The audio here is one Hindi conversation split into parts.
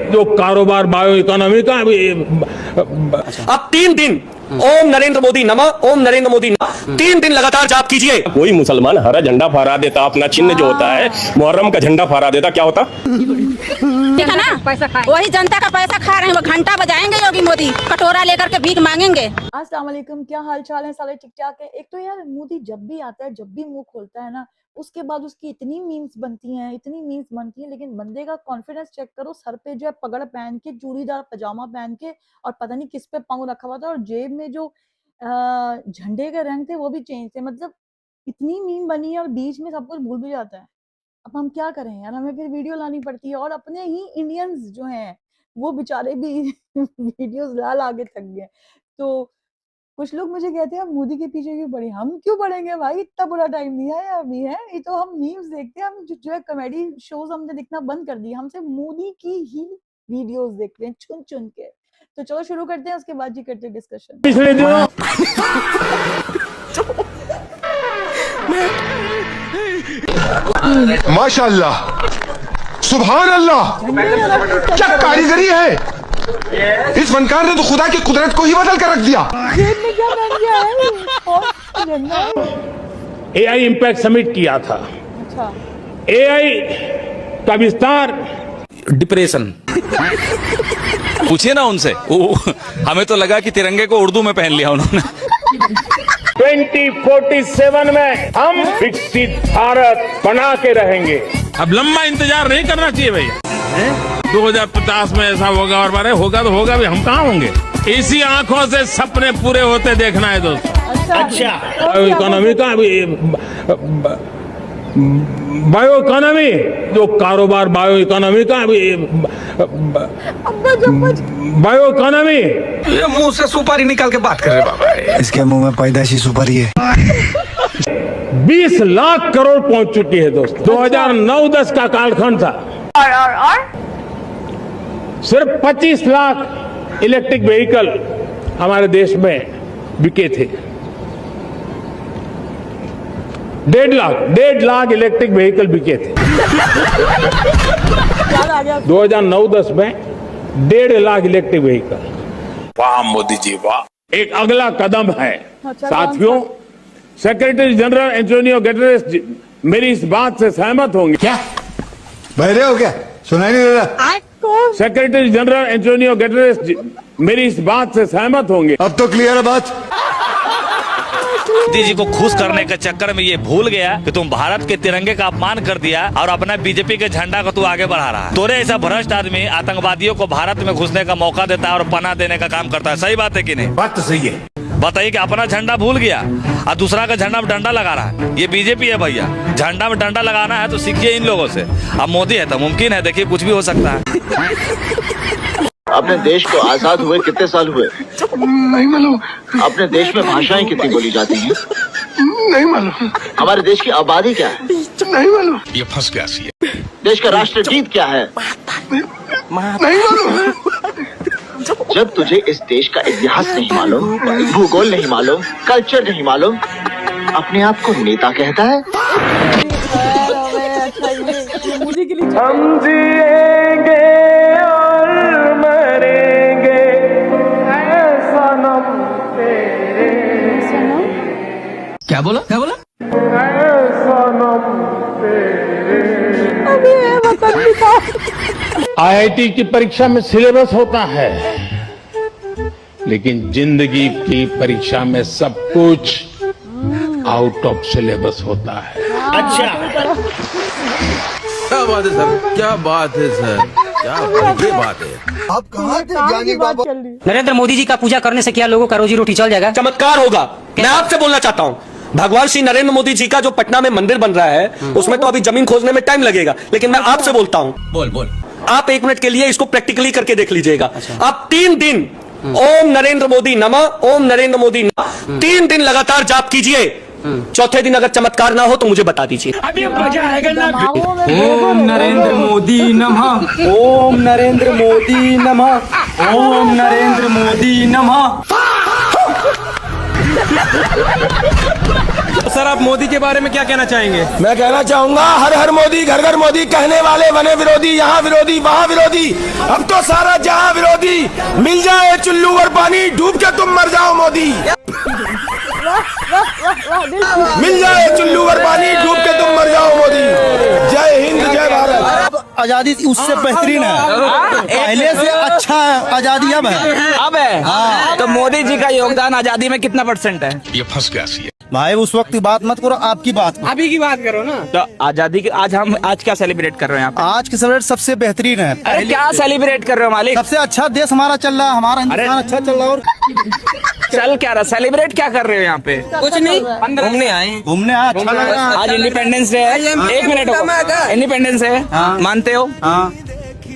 जो कारोबार बायो इकोनॉमी का अब 3 दिन ओम नरेंद्र मोदी नमः, ओम नरेंद्र मोदी नमः 3 दिन लगातार जाप कीजिए। कोई मुसलमान हरा झंडा फहरा देता, अपना चिन्ह जो होता है मुहर्रम का झंडा फहरा देता, क्या होता? देखा ना, वही जनता का पैसा खा रहे हैं, वो घंटा बजाएंगे योगी मोदी, कटोरा लेकर के भीख मांगेंगे। अस्सलाम वालेकुम, क्या हाल चाल है सारे ठीक ठाक है। एक तो यार मोदी जब भी आता है, जब भी मुंह खोलता है ना, उसके बाद उसकी इतनी मीम्स बनती हैं, लेकिन बंदे का कॉन्फिडेंस चेक करो। सर पे जो है पगड़ पहन के, चूड़ीदार पजामा पहन के, और पता नहीं किस पे पाँव रखा हुआ था, और जेब में जो झंडे के रंग थे वो भी चेंज थे। मतलब इतनी मीम बनी है और बीच में सब कुछ भूल भी जाता है। अब हम क्या करें यार, हमें फिर वीडियो लानी पड़ती है, और अपने ही इंडियंस जो हैं वो बेचारे भी वीडियोस ला के थक गए। तो कुछ लोग मुझे कहते हैं मोदी के पीछे क्यों पड़े। हम क्यों पड़ेंगे भाई, इतना बुरा टाइम नहीं है अभी, है ये तो हम मीम्स देखते हैं। हम जो है कॉमेडी शोज हमने देखना बंद कर दिया, हम सिर्फ मोदी की ही वीडियोस देखते हैं चुन चुन के। तो चलो शुरू करते हैं, उसके बाद जी करते हैं डिस्कशन। पिछले दिनों माशाअल्लाह, सुभान अल्लाह, क्या कारीगरी है। इस फनकार ने तो खुदा की कुदरत को ही बदल कर रख दिया। एआई इम्पैक्ट समिट किया था। अच्छा, एआई का विस्तार डिप्रेशन पूछिए ना उनसे, हमें तो लगा कि तिरंगे को उर्दू में पहन लिया उन्होंने। 2047 में हम विकसित भारत बना के रहेंगे। अब लंबा इंतजार नहीं करना चाहिए भैया। 2050 में ऐसा होगा, और बारे होगा तो होगा भी, हम कहाँ होंगे। इसी आंखों से सपने पूरे होते देखना है दोस्तों। अच्छा, बायो इकोनॉमी का बायो इकोनॉमी, जो कारोबार बायो इकोनॉमी का बायो इकोनॉमी। ये मुंह से सुपारी निकाल के बात कर रहे बाबा, इसके मुंह में पैदाशी सुपारी है। 20 लाख करोड़ पहुंच चुकी है दोस्तों। 2009-10 का कालखंड था, सिर्फ 25 लाख इलेक्ट्रिक व्हीकल हमारे देश में बिके थे। 1.5 लाख इलेक्ट्रिक व्हीकल बिके थे 2009-10 में। 1.5 लाख इलेक्ट्रिक व्हीकल। वाह मोदी जी वाह। एक अगला कदम है साथियों, सेक्रेटरी जनरल एंटोनियो गुटेरेस मेरी इस बात से सहमत होंगे। क्या बहरे हो क्या, सुनाई नहीं दे रहा? सेक्रेटरी जनरल एंटोनियो गुटेरेस मेरी इस बात से सहमत होंगे। अब तो क्लियर है बात। मोदी जी को खुश करने के चक्कर में ये भूल गया कि तुम भारत के तिरंगे का अपमान कर दिया और अपना बीजेपी के झंडा को तू आगे बढ़ा रहा है। तोरे ऐसा भ्रष्ट आदमी आतंकवादियों को भारत में घुसने का मौका देता है और पनाह देने का काम करता है। सही बात है कि नहीं? बात तो सही है। बताइए कि अपना झंडा भूल गया और दूसरा का झंडा में डंडा लगा रहा है। ये बीजेपी है भैया। झंडा में डंडा लगाना है तो सीखिए इन लोगों से। अब मोदी है तो मुमकिन है, देखिए कुछ भी हो सकता है। अपने देश को आजाद हुए कितने साल हुए? नहीं मालूम। अपने देश में भाषाएं कितनी बोली जाती हैं? नहीं मालूम। हमारे देश की आबादी क्या है? नहीं मालूम। ये फंस गया सी। देश का राष्ट्रगीत क्या है? नहीं मालूम। जब तुझे इस देश का इतिहास नहीं मालूम, भूगोल नहीं मालूम, कल्चर नहीं मालूम, अपने आप को नेता कहता है? मोदी के लिए हम जिएंगे और मरेंगे सनम तेरे। क्या बोला सनम तेरे। आईआईटी की परीक्षा में सिलेबस होता है, लेकिन जिंदगी की परीक्षा में सब कुछ आउट ऑफ सिलेबस होता है। अच्छा, क्या बात है सर, क्या बात है सर, क्या बात है। आप कहाँ थे ज्ञानी बाबा? नरेंद्र मोदी जी का पूजा करने से क्या लोगों का रोजी रोटी चल जाएगा? चमत्कार होगा। मैं आपसे बोलना चाहता हूँ, भगवान श्री नरेंद्र मोदी जी का जो पटना में मंदिर बन रहा है उसमें तो अभी जमीन खोजने में टाइम लगेगा, लेकिन मैं आपसे बोलता हूँ, बोल आप 1 मिनट के लिए इसको प्रैक्टिकली करके देख लीजिएगा। आप 3 दिन ओम नरेंद्र मोदी नमः, ओम नरेंद्र मोदी नमः 3 दिन लगातार जाप कीजिए। चौथे दिन अगर चमत्कार ना हो तो मुझे बता दीजिए। अभी मजा आएगा ना। ओम नरेंद्र मोदी नमः, ओम नरेंद्र मोदी नमः, ओम नरेंद्र मोदी नमः। सर आप मोदी के बारे में क्या कहना चाहेंगे? मैं कहना चाहूंगा हर हर मोदी घर घर मोदी, कहने वाले बने विरोधी, यहाँ विरोधी वहाँ विरोधी, अब तो सारा जहाँ विरोधी, मिल जाए चुल्लू और पानी, डूब के तुम मर जाओ मोदी। मिल जाए चुल्लू और पानी, डूब के तुम मर जाओ मोदी। जय हिंद जय भारत। आजादी उससे बेहतरीन है, पहले से अच्छा आजादी अब है। हाँ। तो मोदी जी का योगदान आजादी में कितना % है? ये फंस गया सी भाई उस वक्त की बात मत करो, आपकी बात अभी की बात करो ना। तो आजादी की आज क्या सेलिब्रेट कर रहे हैं आप? आज की सेलिब्रेट सबसे बेहतरीन है। अरे क्या सेलिब्रेट कर रहे हो मालिक? सबसे अच्छा देश हमारा चल रहा है, हमारा हिंदुस्तान अच्छा चल रहा है। और चल क्या रहा, सेलिब्रेट क्या कर रहे हो यहाँ पे? कुछ नहीं, घूमने आए अच्छा लग रहा है। आज इंडिपेंडेंस डे है। 1 मिनट, इंडिपेंडेंस है मानते हो?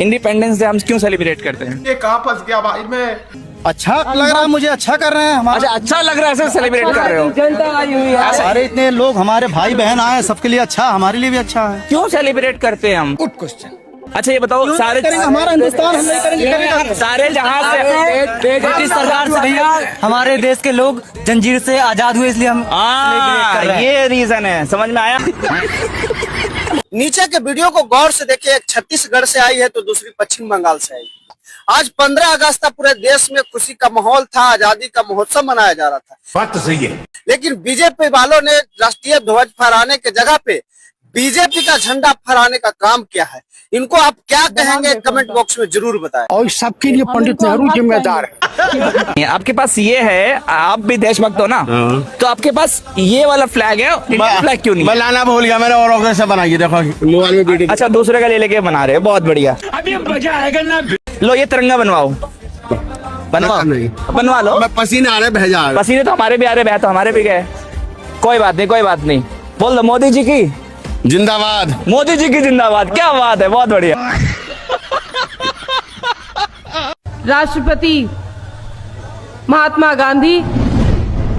इंडिपेंडेंस डे हम क्यों सेलिब्रेट करते हैं? ये कहाँ फंस गया भाई मैं। अच्छा लग रहा है मुझे, अच्छा कर रहे हैं हमारे। अच्छा लग रहा है सर, सेलिब्रेट कर रहे हो? जनता आई हुई है, सारे इतने लोग हमारे भाई बहन आए, सबके लिए अच्छा, हमारे लिए भी अच्छा है। क्यों सेलिब्रेट करते हैं हम? Good question. अच्छा ये बताओ, सारे हमारा हिंदुस्तान हम नहीं करेंगे। सारे जहाँ से ब्रिटिश सरकार से भैया हमारे देश के लोग जंजीर से आजाद हुए, इसलिए हम ये रीजन है, समझ में आया? नीचे के वीडियो को गौर से देखिए। एक छत्तीसगढ़ से आई है तो दूसरी पश्चिम बंगाल से आई। आज 15 अगस्त था, पूरे देश में खुशी का माहौल था, आजादी का महोत्सव मनाया जा रहा था। बात तो सही है, लेकिन बीजेपी वालों ने राष्ट्रीय ध्वज फहराने के जगह पे बीजेपी का झंडा फहराने का काम किया है। इनको आप क्या कहेंगे, कमेंट बॉक्स में जरूर बताएं। और सबके लिए पंडित नेहरू जिम्मेदार है। आपके पास ये है, आप भी देशभक्त हो ना, तो आपके पास ये वाला फ्लैग है, इंडियन फ्लैग क्यों नहीं? मैं लाना भूल गया, मैंने और से बनाई, देखो मोबाइल में वीडियो। अच्छा दूसरे का ले लेके बना रहे हो, बहुत बढ़िया। अभी मजा आएगा ना। लो ये तिरंगा बनवाओ, बनवा लो। मैं पसीने आ रहे भेजा, पसीने तो हमारे भी आ रहे, बह तो हमारे भी गए। कोई बात नहीं। बोल दो मोदी जी की जिंदाबाद, मोदी जी की जिंदाबाद। क्या बात है, बहुत बढ़िया। राष्ट्रपति महात्मा गांधी,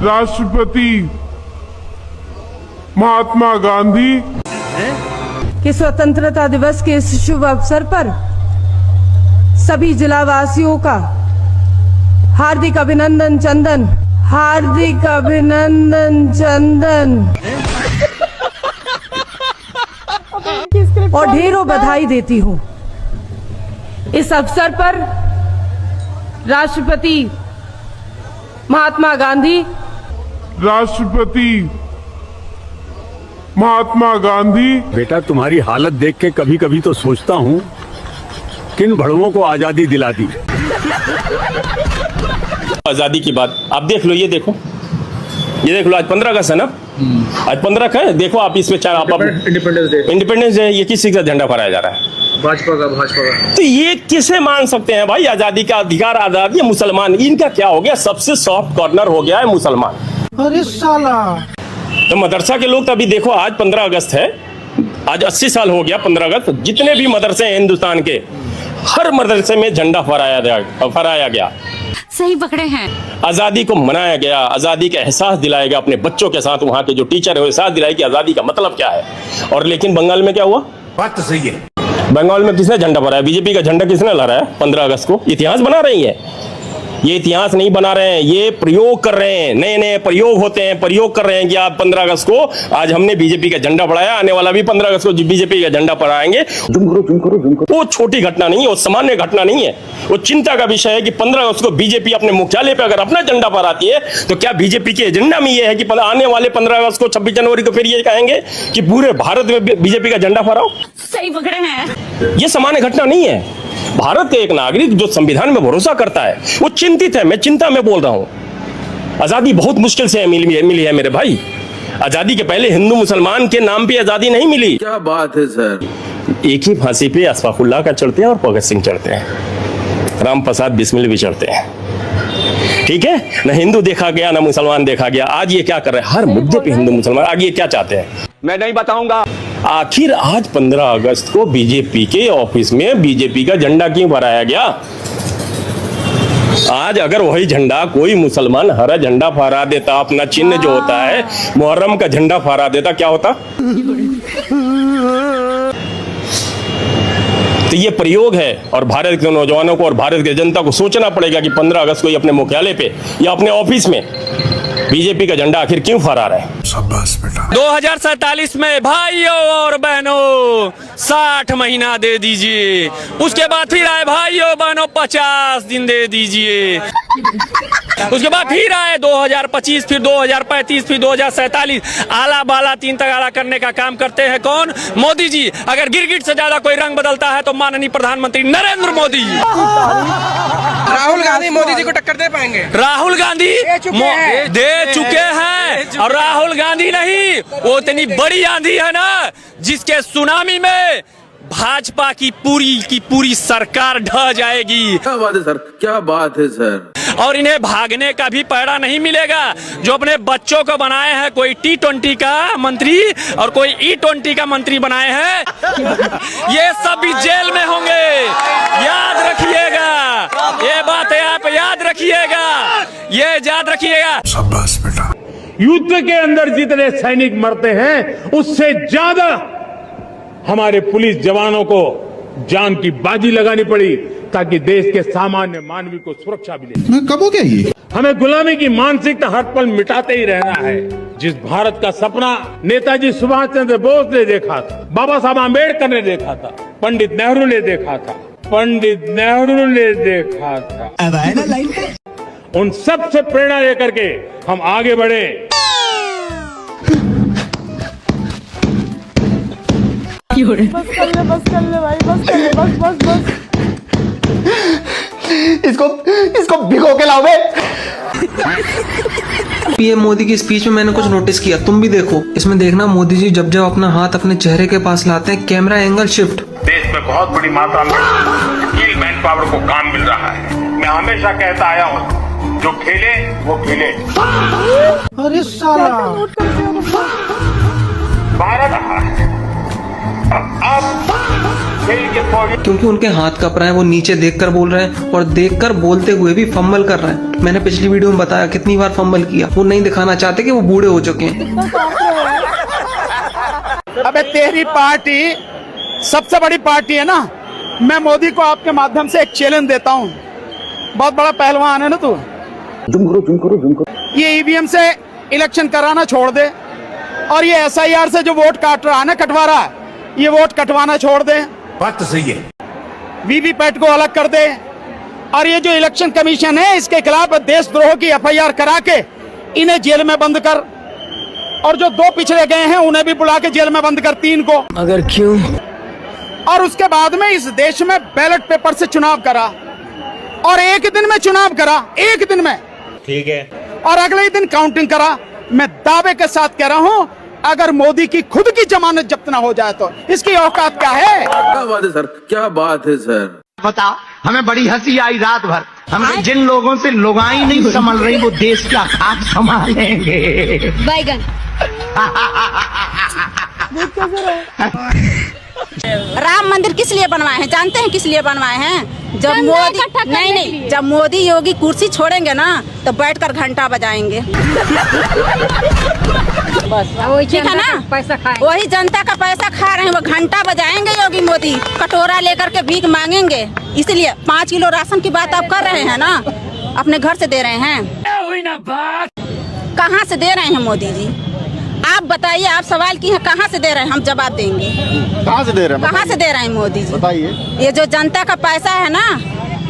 राष्ट्रपति महात्मा गांधी के स्वतंत्रता दिवस के इस शुभ अवसर पर सभी जिलावासियों का हार्दिक अभिनंदन चंदन, हार्दिक अभिनंदन चंदन और ढेरों बधाई देती हूँ। इस अवसर पर राष्ट्रपति महात्मा गांधी, राष्ट्रपति महात्मा गांधी। बेटा तुम्हारी हालत देख के कभी कभी तो सोचता हूँ किन भड़वों को आजादी दिला दी। आजादी की बात आप देख लो, ये देख लो, आज 15 अगस्त है ना, आज 15 का है। देखो आप इसमें चार इंडिपेंडेंस डे, ये किस चीज का झंडा फहराया जा रहा है? भाजपा का। तो ये किसे मान सकते हैं भाई? आजादी का अधिकार, आजादी है मुसलमान, इनका क्या हो गया? सबसे सॉफ्ट कॉर्नर हो गया है मुसलमान। अरे साला, तो मदरसा के लोग तो अभी देखो, आज 15 अगस्त है, आज 80 साल हो गया 15 अगस्त। जितने भी मदरसे हैं हिंदुस्तान के, हर मदरसे में झंडा फहराया गया। सही पकड़े हैं। आजादी को मनाया गया, आजादी का एहसास दिलाया गया अपने बच्चों के साथ। वहां के जो टीचर है एहसास दिलाया कि आजादी का मतलब क्या है। और लेकिन बंगाल में क्या हुआ? बात तो सही है। बंगाल में किसने झंडा फहराया? बीजेपी का झंडा किसने लहराया 15 अगस्त को? इतिहास बना रही है। ये इतिहास नहीं बना रहे हैं, ये प्रयोग कर रहे हैं, नए नए प्रयोग होते हैं, प्रयोग कर रहे हैं कि आप 15 अगस्त को आज हमने बीजेपी का झंडा बढ़ाया, आने वाला भी 15 अगस्त को बीजेपी का झंडा बढ़ाएंगे। वो छोटी घटना नहीं है, वो सामान्य घटना नहीं है, वो चिंता का विषय है कि 15 अगस्त को बीजेपी अपने मुख्यालय पे अगर अपना झंडा फहराती है तो क्या बीजेपी के एजेंडा में ये है कि आने वाले 15 अगस्त को 26 जनवरी को फिर ये कहेंगे कि पूरे भारत में बीजेपी का झंडा फहराओ? सही पकड़े हैं। ये सामान्य घटना नहीं है। भारत के एक नागरिक जो संविधान में भरोसा करता है वो चिंतित है। मैं चिंता में बोल रहा हूं। आजादी बहुत मुश्किल से मिली है मेरे भाई। आजादी के पहले हिंदू मुसलमान के नाम पे आजादी नहीं मिली। क्या बात है सर। एक ही फांसी पे अशफाकुल्लाह का चढ़ते हैं और भगत सिंह चढ़ते हैं, राम प्रसाद बिस्मिल भी चढ़ते हैं। ठीक है, न हिंदू देखा गया न मुसलमान देखा गया। आज ये क्या कर रहे हैं? हर मुद्दे पे हिंदू मुसलमान। आगे ये क्या चाहते हैं मैं नहीं बताऊंगा। आखिर आज 15 अगस्त को बीजेपी के ऑफिस में बीजेपी का झंडा क्यों फहराया गया? आज अगर वही झंडा कोई मुसलमान हरा झंडा फहरा देता, अपना चिन्ह जो होता है मुहर्रम का झंडा फहरा देता, क्या होता? तो ये प्रयोग है और भारत के नौजवानों को और भारत की जनता को सोचना पड़ेगा कि 15 अगस्त को अपने मुख्यालय पे या अपने ऑफिस में बीजेपी का झंडा आखिर क्यों फहरा रहे हैं? 2047 में भाइयों और बहनों 60 महीना दे दीजिए, उसके बाद फिर आए भाइयों बहनों 50 दिन दे दीजिए, उसके बाद फिर आए 2025, फिर 2035, फिर 2047। आला बाला तीन तगाड़ा करने का काम करते हैं कौन? मोदी जी। अगर गिरगिट से ज्यादा कोई रंग बदलता है तो माननीय प्रधानमंत्री नरेंद्र मोदी। राहुल गांधी मोदी जी को टक्कर दे पाएंगे? राहुल गांधी दे चुके हैं, और राहुल गांधी नहीं, वो इतनी बड़ी आंधी है ना जिसके सुनामी में भाजपा की पूरी सरकार ढह जाएगी। क्या बात है सर, क्या बात है सर। और इन्हें भागने का भी पैड़ा नहीं मिलेगा। जो अपने बच्चों को बनाए हैं, कोई T20 का मंत्री और कोई E20 का मंत्री बनाए हैं, ये सब भी जेल में होंगे। याद रखिएगा, ये बात आप याद रखिएगा, ये याद रखिएगा। शाबाश बेटा। युद्ध के अंदर जितने सैनिक मरते हैं उससे ज्यादा हमारे पुलिस जवानों को जान की बाजी लगानी पड़ी ताकि देश के सामान्य मानवी को सुरक्षा मिले। कब हो गया ये? हमें गुलामी की मानसिकता हर पल मिटाते ही रहना है। जिस भारत का सपना नेताजी सुभाष चंद्र बोस ने देखा था, बाबा साहब आम्बेडकर ने देखा था, पंडित नेहरू ने देखा था, अब आए ना लाइन पे। उन सब से प्रेरणा लेकर के हम आगे बढ़े। बस कर ले भाई, बस कर ले, बस। इसको भिगो के लाओ बे। पीएम मोदी की स्पीच में मैंने कुछ नोटिस किया, तुम भी देखो। इसमें देखना मोदी जी जब अपना हाथ अपने चेहरे के पास लाते हैं, कैमरा एंगल शिफ्ट। देश में बहुत बड़ी मात्रा में स्किल मैन पावर को काम मिल रहा है। मैं हमेशा कहता आया हूँ, जो खेले वो खेले। अरे साला भारत क्योंकि उनके हाथ कप रहा है, वो नीचे देखकर बोल रहे हैं और देखकर बोलते हुए भी फंबल कर रहे हैं। मैंने पिछली वीडियो में बताया कितनी बार फंबल किया। वो नहीं दिखाना चाहते कि वो बूढ़े हो चुके हैं। अबे तेरी पार्टी सबसे बड़ी पार्टी है ना। मैं मोदी को आपके माध्यम से एक चैलेंज देता हूँ, बहुत बड़ा पहलवान है ना तू, ये ईवीएम से इलेक्शन कराना छोड़ दे और ये SIR से जो वोट काट रहा है ना, कटवा रहा है, ये वोट कटवाना छोड़ दे। बात तो सही है। वीवीपैट को अलग कर दे और ये जो इलेक्शन कमीशन है इसके खिलाफ देशद्रोह की FIR करा के इन्हें जेल में बंद कर, और जो 2 पिछड़े गए हैं उन्हें भी बुला के जेल में बंद कर, 3 को। अगर क्यों? और उसके बाद में इस देश में बैलेट पेपर से चुनाव करा और एक दिन में चुनाव करा, एक दिन में, ठीक है, और अगले ही दिन काउंटिंग करा। मैं दावे के साथ कह रहा हूं, अगर मोदी की खुद की जमानत जब्त ना हो जाए तो इसकी औकात क्या है? क्या बात है सर, क्या बात है सर। बताओ, हमें बड़ी हंसी आई रात भर। हम जिन लोगों से लुगाई नहीं संभल रही वो देश क्या खाक संभालेंगे। बैगन राम मंदिर किस लिए बनवाए हैं? जानते हैं किस लिए बनवाए हैं? जब मोदी नहीं, जब मोदी योगी कुर्सी छोड़ेंगे ना तो बैठकर घंटा बजाएंगे। ठीक है ना, पैसा खाए, वही जनता का पैसा खा रहे हैं, वो घंटा बजाएंगे योगी मोदी, कटोरा लेकर के भीख मांगेंगे। इसलिए 5 किलो राशन की बात आप कर रहे हैं ना, अपने घर से दे रहे हैं, कहाँ से दे रहे हैं मोदी जी? आप बताइए, आप सवाल की है कहाँ से दे रहे हैं, हम जवाब देंगे। कहाँ से दे रहे हैं? कहाँ से दे रहे हैं मोदी जी? बताइए। ये जो जनता का पैसा है ना,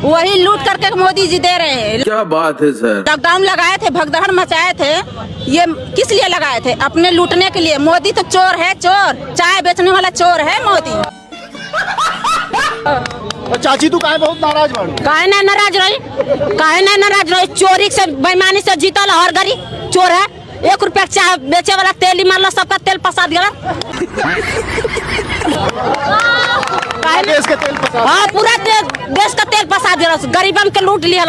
वही लूट करके मोदी जी दे रहे हैं। क्या बात है सर। लॉकडाउन लगाए थे, भगदड़ मचाए थे, ये किस लिए लगाए थे? अपने लूटने के लिए। मोदी तो चोर है, चोर, चाय बेचने वाला चोर है मोदी। चाची तू काहे बहुत नाराज बाड़ी? काहे ना नाराज रही, काहे ना नाराज रही? चोरी से, बेईमानी से जीतल हर गरी चोर है। 1 रुपया चाय बेचे वाला तेल ही मारला, सबका तेल पसा दिया। देश के तेल पसा, हाँ, पूरा देश का तेल पसा दिया, गरीबन के लूट लिया।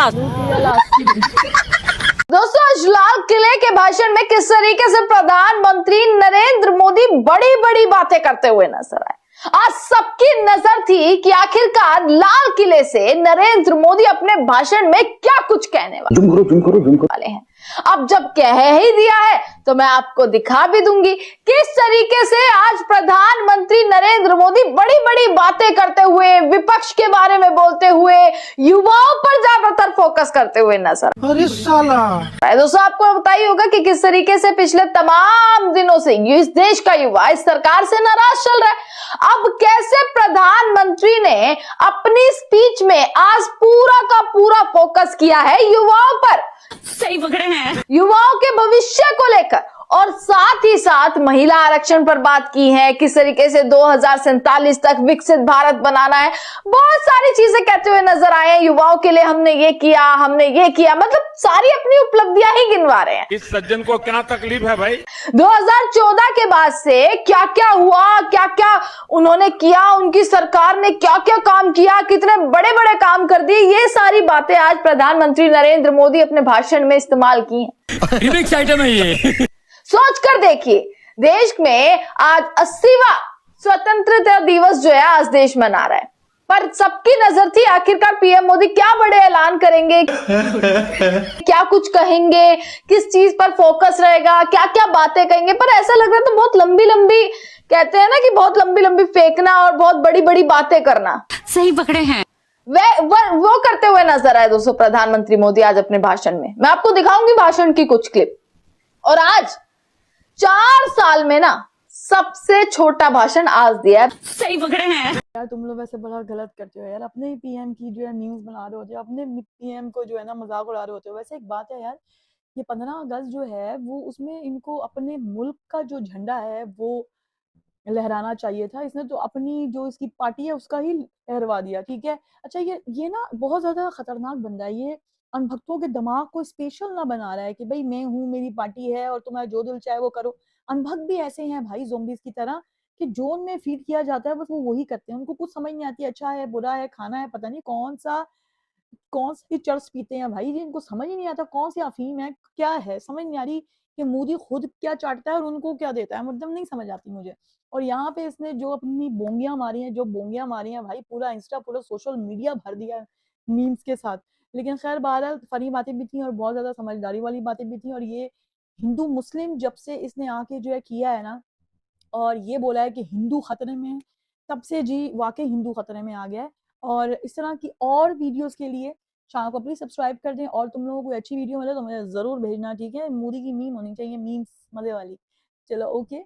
दोस्तों, आज लाल किले के भाषण में किस तरीके से प्रधानमंत्री नरेंद्र मोदी बड़ी बड़ी बातें करते हुए नजर आए। आज सबकी नजर थी कि आखिरकार लाल किले से नरेंद्र मोदी अपने भाषण में क्या कुछ कहने वाले हैं। अब जब कह ही दिया है तो मैं आपको दिखा भी दूंगी किस तरीके से आज प्रधानमंत्री नरेंद्र मोदी बड़ी बड़ी बातें करते हुए, विपक्ष के बारे में बोलते हुए, युवाओं पर ज्यादातर फोकस करते हुए नजर। अरे साला दोस्तों आपको बताइए होगा कि किस तरीके से पिछले तमाम दिनों से इस देश का युवा इस सरकार से नाराज चल रहा है। अब कैसे प्रधानमंत्री ने अपनी स्पीच में आज पूरा का पूरा फोकस किया है युवाओं पर, सही पकड़े हैं, युवाओं के भविष्य को लेकर, और साथ ही साथ महिला आरक्षण पर बात की है, किस तरीके से 2047 तक विकसित भारत बनाना है, बहुत सारी चीजें कहते हुए नजर आए हैं। युवाओं के लिए हमने ये किया, मतलब सारी अपनी उपलब्धियां ही गिनवा रहे हैं। इस सज्जन को क्या तकलीफ है भाई? 2014 के बाद से क्या क्या हुआ, क्या क्या उन्होंने किया, उनकी सरकार ने क्या क्या काम किया, कितने बड़े बड़े काम कर दिए, ये सारी बातें आज प्रधानमंत्री नरेंद्र मोदी अपने भाषण में इस्तेमाल की हैं। आइटम है ये। सोच कर देखिए, देश में आज 80वां स्वतंत्रता दिवस जो है आज देश मना रहा है, पर सबकी नजर थी आखिरकार पीएम मोदी क्या बड़े ऐलान करेंगे, क्या कुछ कहेंगे, किस चीज पर फोकस रहेगा, क्या क्या बातें कहेंगे। पर ऐसा लग रहा है तो बहुत लंबी लंबी, कहते हैं ना कि बहुत लंबी लंबी फेंकना और बहुत बड़ी बड़ी बातें करना, सही पकड़े हैं, वो करते हुए नजर आए दोस्तों प्रधानमंत्री मोदी आज अपने भाषण में। मैं आपको दिखाऊंगी भाषण की कुछ क्लिप। और आज 4 साल में ना सबसे छोटा भाषण आज दिया। सही पकड़े हैं यार, तुम लोग वैसे बड़ा गलत करते हो यार, अपने ही पीएम की जो है न्यूज बना रहे होते हो, अपने पीएम को जो है ना मजाक उड़ा रहे होते हो। वैसे एक बात है यार, ये 15 अगस्त जो है वो उसमें इनको अपने मुल्क का जो झंडा है वो लहराना चाहिए था। इसने तो अपनी जो इसकी पार्टी है उसका ही लहरवा दिया, ठीक है। अच्छा, ये ना बहुत ज्यादा खतरनाक बंदा है, ये अनभक्तों के दिमाग को स्पेशल ना बना रहा है कि भाई मैं हूँ, मेरी पार्टी है और तुम्हारा जो दिल चाहे वो करो। अनभक्त भी ऐसे हैं भाई, ज़ोंबीज की तरह, कि जोन में फीड किया जाता है बस वो वही करते हैं। उनको कुछ समझ नहीं आती, अच्छा है बुरा है, खाना है, पता नहीं कौन सी चर्च पीते हैं भाई, इनको समझ ही नहीं आता कौन सी अफीम है, क्या है, समझ नहीं आ रही कि मोदी खुद क्या चाटता है और उनको क्या देता है, मतलब नहीं समझ आती मुझे। और यहाँ पे इसने जो अपनी बोंगियां मारी हैं भाई, पूरा इंस्टा पूरा सोशल मीडिया भर दिया है मीम्स के साथ। लेकिन खैर बहरहाल फनी बातें भी थी और बहुत ज्यादा समझदारी वाली बातें भी थी। और ये हिंदू मुस्लिम जब से इसने आके जो है किया है ना, और ये बोला है कि हिंदू खतरे में है, तब से जी वाकई हिंदू खतरे में आ गया है। और इस तरह की और वीडियोस के लिए चैनल को प्लीज सब्सक्राइब कर दें, और तुम लोगों को अच्छी वीडियो मिले तो मुझे जरूर भेजना, ठीक है। मोदी की मीम होनी चाहिए, मीम्स मजे वाली। चलो ओके।